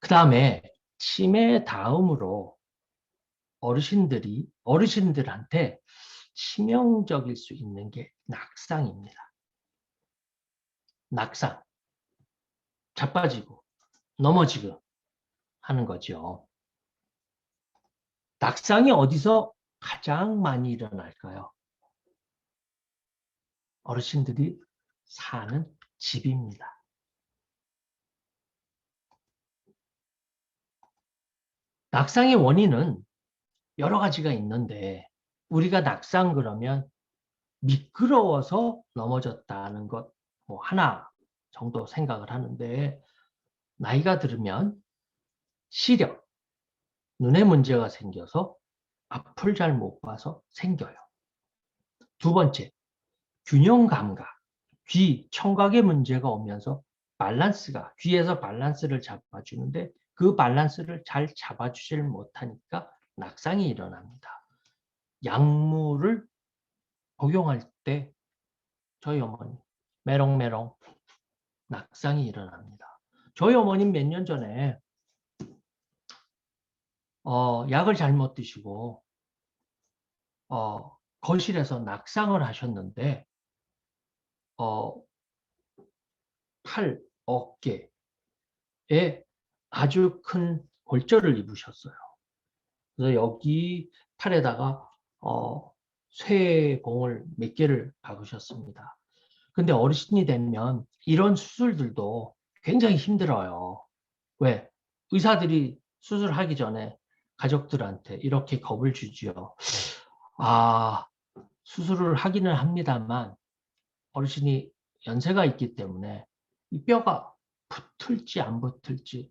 그 다음에 치매 다음으로 어르신들한테 치명적일 수 있는 게 낙상입니다. 낙상. 자빠지고 넘어지고 하는 거죠. 낙상이 어디서 가장 많이 일어날까요? 어르신들이 사는 집입니다. 낙상의 원인은 여러 가지가 있는데 우리가 낙상 그러면 미끄러워서 넘어졌다는 것 뭐 하나 정도 생각을 하는데 나이가 들으면 시력, 눈에 문제가 생겨서 앞을 잘 못 봐서 생겨요. 두 번째, 균형 감각, 귀, 청각에 문제가 오면서 귀에서 밸런스를 잡아주는데 그 밸런스를 잘 잡아주질 못하니까 낙상이 일어납니다. 약물을 복용할 때 저희 어머니 메롱메롱 낙상이 일어납니다. 저희 어머님 몇 년 전에 약을 잘못 드시고 거실에서 낙상을 하셨는데 팔, 어깨에 아주 큰 골절을 입으셨어요. 그래서 여기 팔에다가 쇠공을 몇 개를 박으셨습니다. 근데 어르신이 되면 이런 수술들도 굉장히 힘들어요. 왜? 의사들이 수술하기 전에 가족들한테 이렇게 겁을 주지요. 아, 수술을 하기는 합니다만 어르신이 연세가 있기 때문에 이 뼈가 붙을지 안 붙을지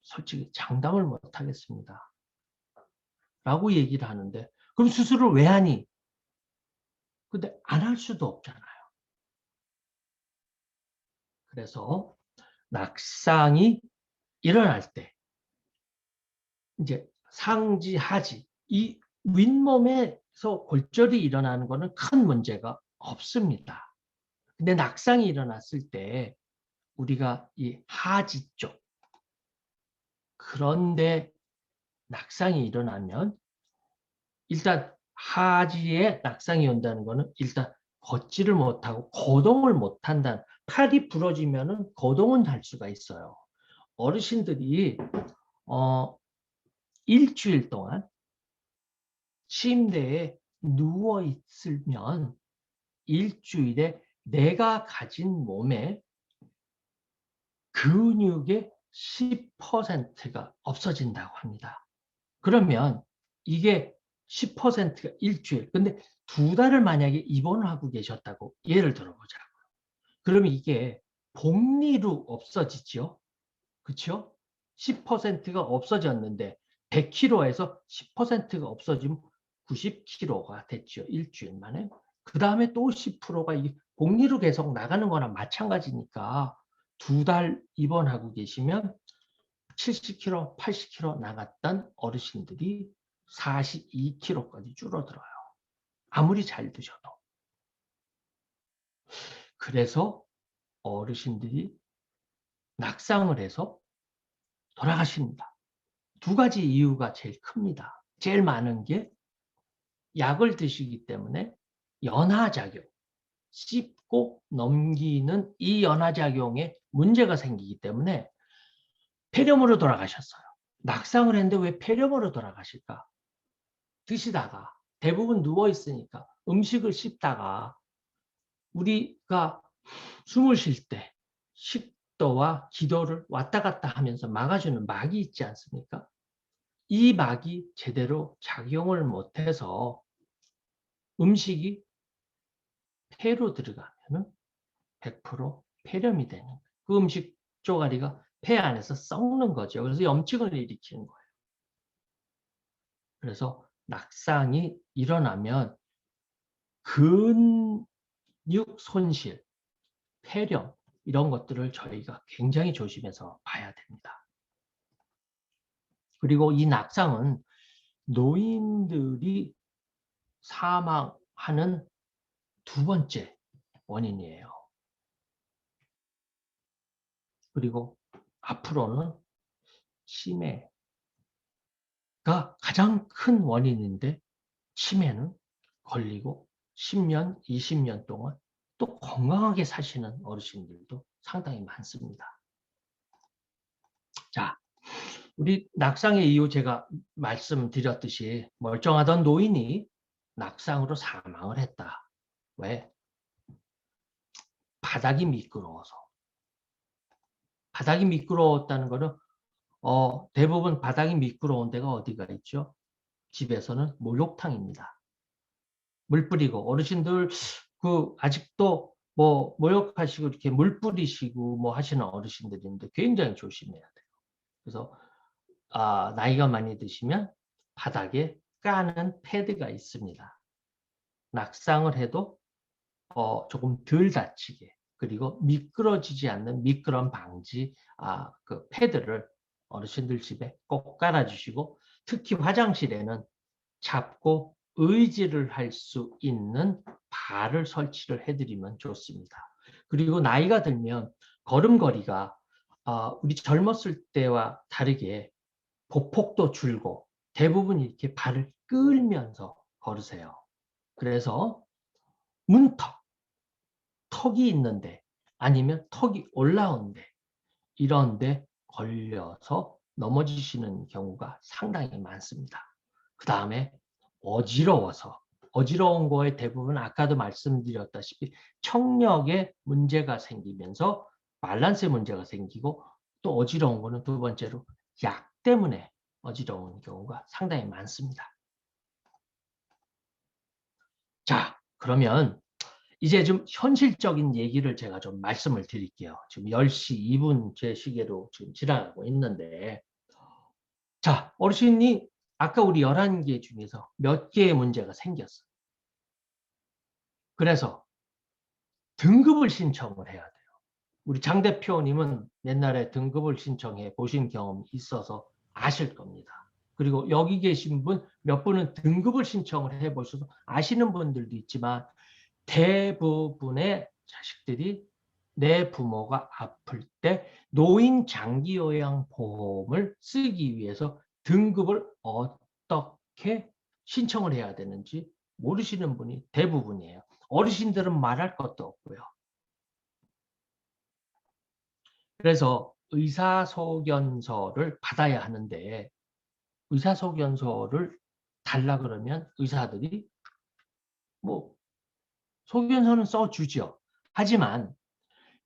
솔직히 장담을 못 하겠습니다. 라고 얘기를 하는데 그럼 수술을 왜 하니? 근데 안 할 수도 없잖아요. 그래서 낙상이 일어날 때 이제 상지, 하지 이 윗몸에서 골절이 일어나는 것은 큰 문제가 없습니다. 근데 낙상이 일어났을 때 우리가 이 하지 쪽 그런데 낙상이 일어나면 일단 하지에 낙상이 온다는 것은 일단 걷지를 못하고 거동을 못한다는 팔이 부러지면은 거동은 할 수가 있어요. 어르신들이 일주일 동안 침대에 누워 있으면 일주일에 내가 가진 몸에 근육의 10%가 없어진다고 합니다. 그러면 이게 10%가 일주일. 근데 2달을 만약에 입원을 하고 계셨다고 예를 들어보자고요. 그러면 이게 복리로 없어지죠. 그렇죠? 10%가 없어졌는데 100kg에서 10%가 없어지면 90kg가 됐죠. 일주일 만에. 그 다음에 또 10%가 복리로 계속 나가는 거나 마찬가지니까 2달 입원하고 계시면 70kg, 80kg 나갔던 어르신들이 42kg까지 줄어들어요. 아무리 잘 드셔도. 그래서 어르신들이 낙상을 해서 돌아가십니다. 두 가지 이유가 제일 큽니다. 제일 많은 게 약을 드시기 때문에 연하작용, 씹고 넘기는 이 연하작용에 문제가 생기기 때문에 폐렴으로 돌아가셨어요. 낙상을 했는데 왜 폐렴으로 돌아가실까? 드시다가 대부분 누워있으니까 음식을 씹다가 우리가 숨을 쉴 때 식도와 기도를 왔다 갔다 하면서 막아주는 막이 있지 않습니까? 이 막이 제대로 작용을 못해서 음식이 폐로 들어가면 100% 폐렴이 되는 거예요. 그 음식 쪼가리가 폐 안에서 썩는 거죠. 그래서 염증을 일으키는 거예요. 그래서 낙상이 일어나면 근육 손실, 폐렴 이런 것들을 저희가 굉장히 조심해서 봐야 됩니다. 그리고 이 낙상은 노인들이 사망하는 두 번째 원인이에요. 그리고 앞으로는 치매가 가장 큰 원인인데 치매는 걸리고 10년, 20년 동안 또 건강하게 사시는 어르신들도 상당히 많습니다. 자, 우리 낙상의 이유 제가 말씀드렸듯이 멀쩡하던 노인이 낙상으로 사망을 했다. 왜? 바닥이 미끄러워서. 바닥이 미끄러웠다는 거는 대부분 바닥이 미끄러운 데가 어디가 있죠? 집에서는 목욕탕입니다. 물 뿌리고 어르신들 아직도 뭐 목욕하시고 이렇게 물 뿌리시고 뭐 하시는 어르신들인데 굉장히 조심해야 돼요. 그래서 나이가 많이 드시면 바닥에 까는 패드가 있습니다. 낙상을 해도 조금 덜 다치게, 그리고 미끄러지지 않는 미끄럼 방지 그 패드를 어르신들 집에 꼭 깔아주시고, 특히 화장실에는 잡고 의지를 할 수 있는 발을 설치를 해드리면 좋습니다. 그리고 나이가 들면 걸음걸이가 우리 젊었을 때와 다르게 보폭도 줄고 대부분 이렇게 발을 끌면서 걸으세요. 그래서 문턱, 턱이 있는데 아니면 턱이 올라온데 이런데 걸려서 넘어지시는 경우가 상당히 많습니다. 그 다음에 어지러운 거에 대부분 아까도 말씀드렸다시피 청력에 문제가 생기면서 밸런스에 문제가 생기고, 또 어지러운 거는 두 번째로 약 때문에 어지러운 경우가 상당히 많습니다. 자, 그러면 이제 좀 현실적인 얘기를 제가 좀 말씀을 드릴게요. 지금 10시 2분 제 시계로 지금 지나가고 있는데, 자, 어르신이 아까 우리 11개 중에서 몇 개의 문제가 생겼어요. 그래서 등급을 신청을 해야 돼요. 우리 장 대표님은 옛날에 등급을 신청해 보신 경험이 있어서 아실 겁니다. 그리고 여기 계신 분 몇 분은 등급을 신청을 해 보셔서 아시는 분들도 있지만, 대부분의 자식들이 내 부모가 아플 때 노인 장기요양보험을 쓰기 위해서 등급을 어떻게 신청을 해야 되는지 모르시는 분이 대부분이에요. 어르신들은 말할 것도 없고요. 그래서 의사소견서를 받아야 하는데, 의사소견서를 달라 그러면 의사들이 뭐 소견서는 써주죠. 하지만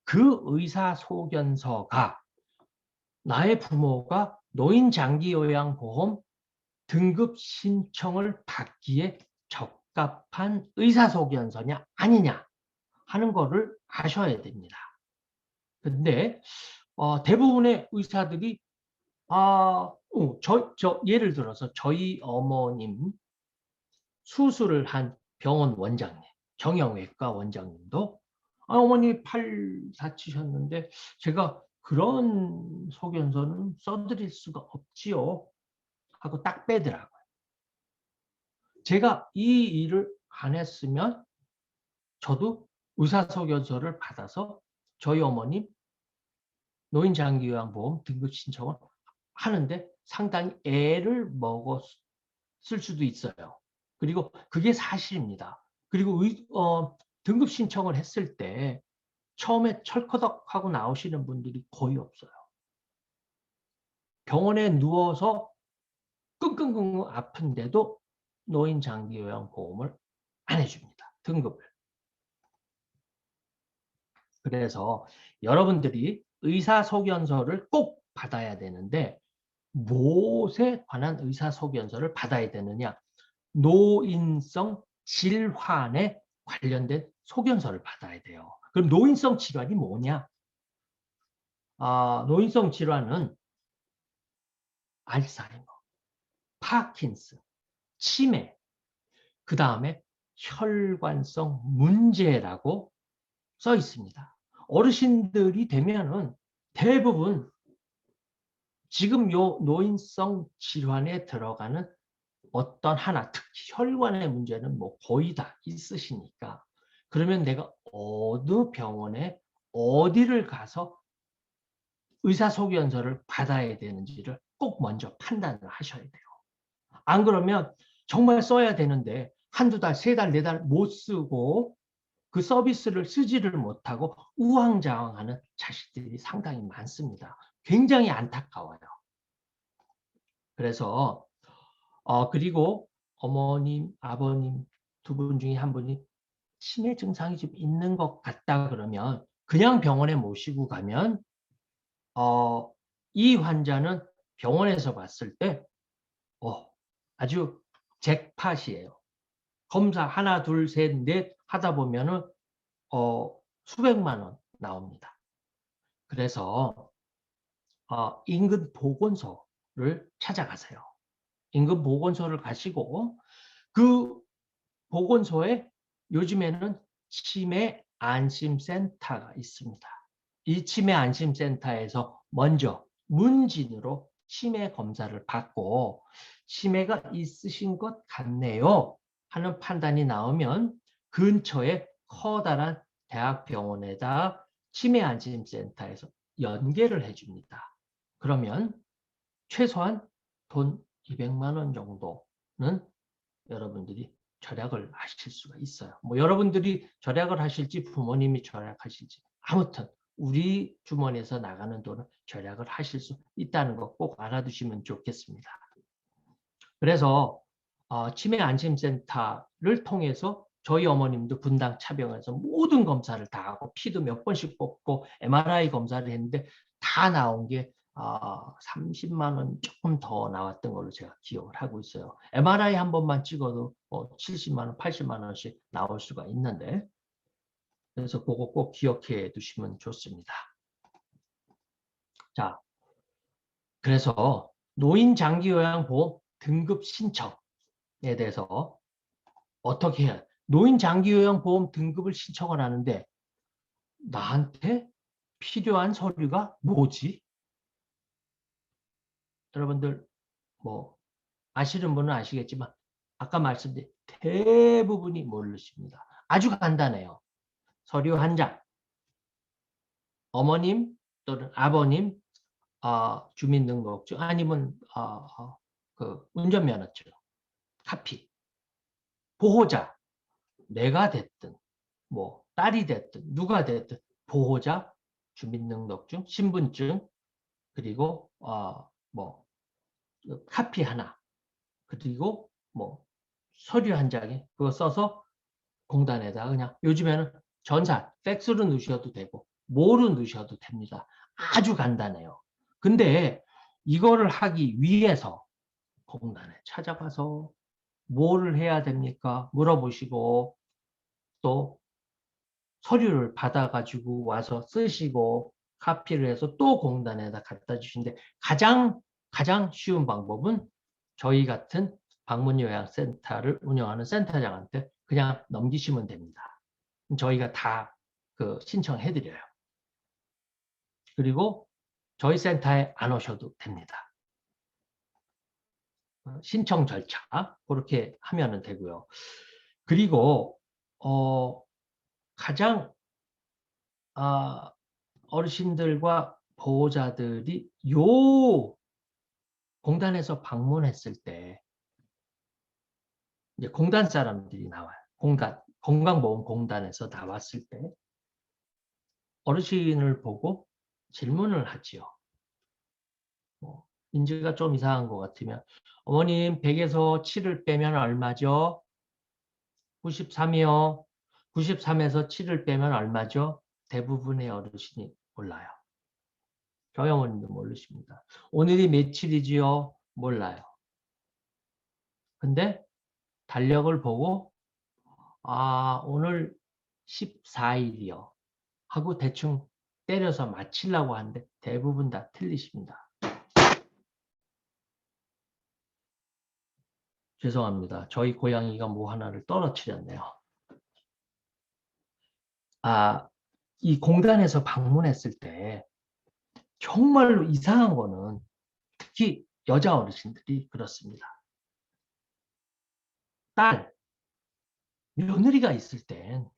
그 의사소견서가 나의 부모가 노인장기요양보험 등급 신청을 받기에 적합한 의사소견서냐 아니냐 하는 거를 아셔야 됩니다. 근데 대부분의 의사들이 예를 들어서 저희 어머님 수술을 한 병원 원장님, 정형외과 원장님도 어머니 팔 다치셨는데 제가 그런 소견서는 써드릴 수가 없지요 하고 딱 빼더라고요. 제가 이 일을 안 했으면 저도 의사소견서를 받아서 저희 어머님 노인장기요양보험 등급 신청을 하는데 상당히 애를 먹었을 수도 있어요. 그리고 그게 사실입니다. 그리고 등급 신청을 했을 때 처음에 철커덕하고 나오시는 분들이 거의 없어요. 병원에 누워서 끙끙끙 아픈데도 노인장기요양보험을 안 해줍니다. 등급을. 그래서 여러분들이 의사소견서를 꼭 받아야 되는데, 무엇에 관한 의사소견서를 받아야 되느냐? 노인성 질환에 관련된 소견서를 받아야 돼요. 그럼 노인성 질환이 뭐냐? 노인성 질환은 알츠하이머, 파킨슨, 치매, 그 다음에 혈관성 문제라고 써 있습니다. 어르신들이 되면은 대부분 지금 요 노인성 질환에 들어가는 어떤 하나, 특히 혈관의 문제는 뭐 거의 다 있으시니까, 그러면 내가 어느 병원에 어디를 가서 의사소견서를 받아야 되는지를 꼭 먼저 판단을 하셔야 돼요. 안 그러면 정말 써야 되는데 한두 달, 세 달, 네 달 못 쓰고 그 서비스를 쓰지를 못하고 우왕좌왕하는 자식들이 상당히 많습니다. 굉장히 안타까워요. 그래서 그리고 어머님, 아버님 두 분 중에 한 분이 치매 증상이 좀 있는 것 같다 그러면 그냥 병원에 모시고 가면 이 환자는 병원에서 봤을 때 아주 잭팟이에요. 검사 하나, 둘, 셋, 넷 하다 보면은 수백만 원 나옵니다. 그래서 인근 보건소를 찾아가세요. 인근 보건소를 가시고 그 보건소에 요즘에는 치매 안심센터가 있습니다. 이 치매 안심센터에서 먼저 문진으로 치매 검사를 받고 치매가 있으신 것 같네요 하는 판단이 나오면 근처에 커다란 대학병원에다 치매 안심센터에서 연계를 해줍니다. 그러면 최소한 돈 200만 원 정도는 여러분들이 절약을 하실 수가 있어요. 뭐 여러분들이 절약을 하실지 부모님이 절약하실지 아무튼 우리 주머니에서 나가는 돈을 절약을 하실 수 있다는 거 꼭 알아두시면 좋겠습니다. 그래서 치매 안심센터를 통해서 저희 어머님도 분당 차병에서 모든 검사를 다 하고 피도 몇 번씩 뽑고 MRI 검사를 했는데 다 나온 게 30만 원 조금 더 나왔던 걸로 제가 기억을 하고 있어요. MRI 한 번만 찍어도 70만 원, 80만 원씩 나올 수가 있는데 그래서 그거 꼭 기억해 두시면 좋습니다. 자, 그래서 노인장기요양보험 등급 신청에 대해서 어떻게 해야 노인장기요양보험 등급을 신청을 하는데 나한테 필요한 서류가 뭐지? 여러분들 뭐 아시는 분은 아시겠지만 아까 말씀드린 대부분이 모르십니다. 아주 간단해요. 서류 한 장, 어머님 또는 아버님 주민등록증 아니면 그 운전면허증, 카피, 보호자, 내가 됐든 뭐 딸이 됐든 누가 됐든 보호자, 주민등록증, 신분증 그리고 뭐 카피 하나 그리고 뭐 서류 한 장에 그거 써서 공단에다 그냥 요즘에는 전산, 팩스로 넣으셔도 되고 뭐로 넣으셔도 됩니다. 아주 간단해요. 근데 이거를 하기 위해서 공단에 찾아가서 뭐를 해야 됩니까? 물어보시고 또 서류를 받아가지고 와서 쓰시고 카피를 해서 또 공단에다 갖다 주시는데 가장 쉬운 방법은 저희 같은 방문요양센터를 운영하는 센터장한테 그냥 넘기시면 됩니다. 저희가 다 신청해드려요. 그리고 저희 센터에 안 오셔도 됩니다. 신청 절차 그렇게 하면 되고요. 그리고 가장 어르신들과 보호자들이 요 공단에서 방문했을 때 이제 공단 사람들이 나와요. 건강보험공단에서 나왔을 때 어르신을 보고 질문을 하지요. 인지가 좀 이상한 것 같으면 어머님 100에서 7을 빼면 얼마죠? 93이요. 93에서 7을 빼면 얼마죠? 대부분의 어르신이 몰라요. 저희 어머님도 모르십니다. 오늘이 며칠이지요? 몰라요. 근데 달력을 보고 오늘 14일이요. 하고 대충 때려서 맞히려고 하는데 대부분 다 틀리십니다. 죄송합니다. 저희 고양이가 뭐 하나를 떨어뜨렸네요. 이 공단에서 방문했을 때 정말로 이상한 거는 특히 여자 어르신들이 그렇습니다. 딸, 며느리가 있을 땐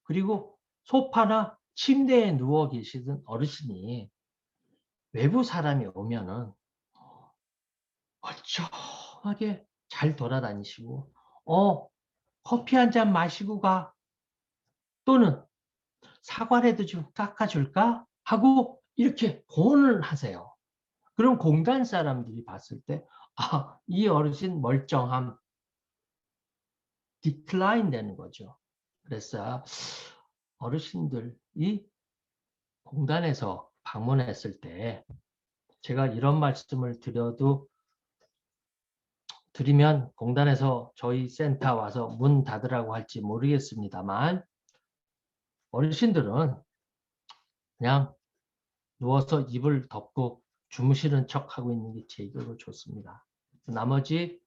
그리고 소파나 침대에 누워 계시던 어르신이 외부 사람이 오면은 멀쩡하게 잘 돌아다니시고 커피 한 잔 마시고 가. 또는 사과라도 좀 깎아줄까? 하고 이렇게 고언을 하세요. 그럼 공단 사람들이 봤을 때, 이 어르신 멀쩡함, 디클라인 되는 거죠. 그래서 어르신들이 공단에서 방문했을 때 제가 이런 말씀을 드리면 공단에서 저희 센터 와서 문 닫으라고 할지 모르겠습니다만 어르신들은 그냥 누워서 이불 덮고 주무시는 척하고 있는 게 제일로 좋습니다. 나머지는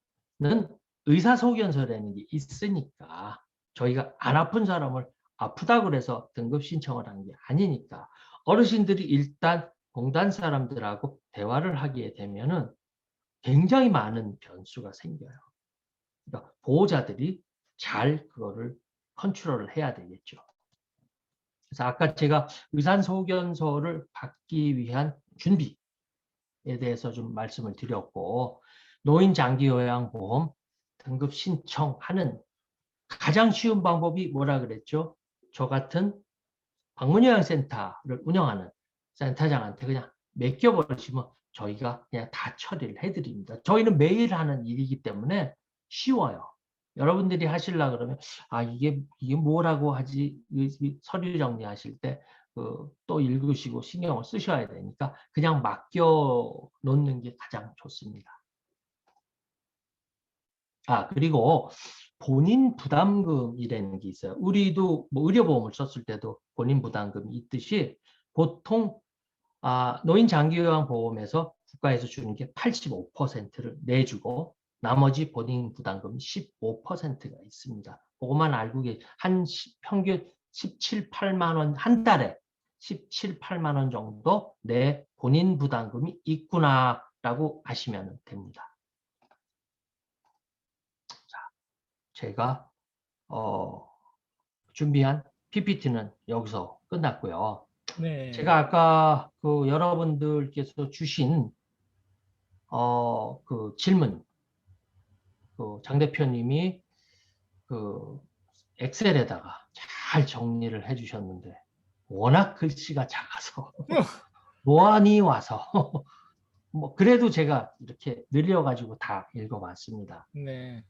의사소견서라는 게 있으니까 저희가 안 아픈 사람을 아프다고 그래서 등급 신청을 한 게 아니니까 어르신들이 일단 공단 사람들하고 대화를 하게 되면은 굉장히 많은 변수가 생겨요. 그러니까 보호자들이 잘 그거를 컨트롤을 해야 되겠죠. 그래서 아까 제가 의사소견서를 받기 위한 준비에 대해서 좀 말씀을 드렸고 노인장기요양보험 등급 신청하는 가장 쉬운 방법이 뭐라 그랬죠? 저 같은 방문요양센터를 운영하는 센터장한테 그냥 맡겨버리시면 저희가 그냥 다 처리를 해드립니다. 저희는 매일 하는 일이기 때문에 쉬워요. 여러분들이 하시려고 그러면 이게 뭐라고 하지? 서류 정리하실 때 또 읽으시고 신경을 쓰셔야 되니까 그냥 맡겨 놓는 게 가장 좋습니다. 그리고 본인 부담금이라는 게 있어요. 우리도 뭐 의료보험을 썼을 때도 본인 부담금이 있듯이 보통 노인장기요양보험에서 국가에서 주는 게 85%를 내주고 나머지 본인 부담금 15%가 있습니다. 그것만 알고 평균 17, 8만 원 한 달에 17, 8만 원 정도 내 본인 부담금이 있구나라고 아시면 됩니다. 제가 준비한 PPT는 여기서 끝났고요. 네. 제가 아까 여러분들께서 주신 질문, 장 대표님이 엑셀에다가 잘 정리를 해주셨는데 워낙 글씨가 작아서 뭐하니 와서 뭐 그래도 제가 이렇게 늘려가지고 다 읽어봤습니다. 네.